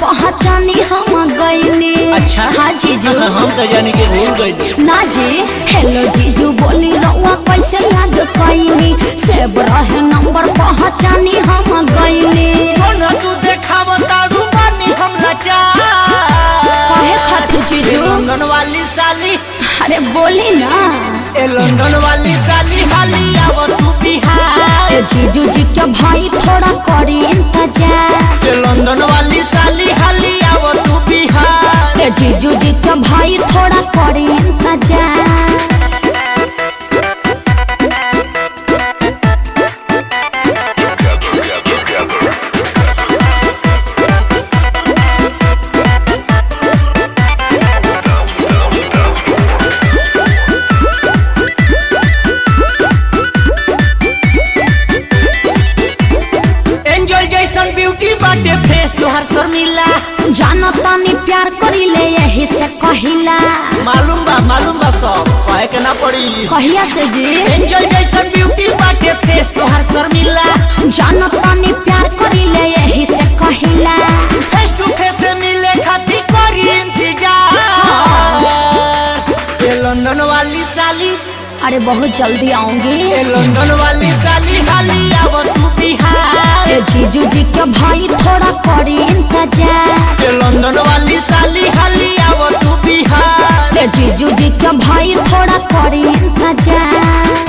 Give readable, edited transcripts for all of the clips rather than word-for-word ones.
पहचानी हम गईनी। अच्छा हाँ जीजू हम तो जाने के भूल गए ना जी। हेलो जीजू बोली रउआ कैसे याद कईनी, सेब रहे नंबर पहचानी हम गईनी। तू देखाव तारू बानी हम लाचार। काहे खातिर जीजू? लंदन वाली साली अरे बोली ना। ए लंदन वाली साली हाली आव तू बिहार। ए जीजू जी के भाई थोड़ा करी इंतजार। ए लंदन वाली साली हाली आव तू बिहार। ए जीजू जी के भाई थोड़ा करी इंतजार। ब्यूटी बाटे फेस तोहर शर्मिला। जानो तानी प्यार करी ले यही से कहिला। मालूम बा सब कहे के ना पड़ी। कहिया से जी? एंजल जैसन ब्यूटी बाटे फेस तोहर शर्मिला। जानो तानी प्यार करी ले यही से कहिला। फेस टू फेस मिले खातिर करी इंतजार। ये लंदन वाली साली अरे बहुत जल्दी आऊंगी। ये लंदन वाली साली हाली आव तू बिहार। ए जीजू जी के भाई थोड़ा करी इंतजार। ये लंदन वाली साली हाली आव तू बिहार। ए जीजू जी के भाई थोड़ा करी इंतजार।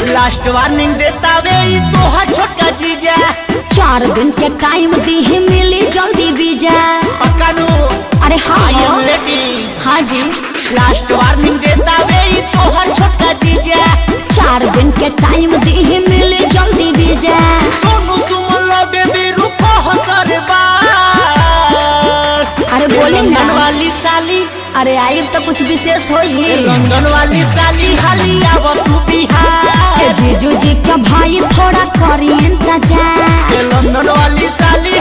लास्ट वार्निंग देता वे तोहा छोटका जीजा। 4 दिन के टाइम दी ही मिली जल्दी वीजा। पक्का नो? अरे हाँ I am ready। हाँ जी। लास्ट वार्निंग देता वे तोहर छोटका जीजा। 4 दिन के टाइम दी ही मिली जल्दी वीजा। सोनू सुमन लो बेबी रुको हसर बार। अरे बोली ना। लंदन वाली साली अरे आई तो कुछ विशेष हो ही। लंदन वाली साली हाली आव तू बिहार। ए जीजू जी के भाई थोड़ा करी इंतजार। लंदन वाली साली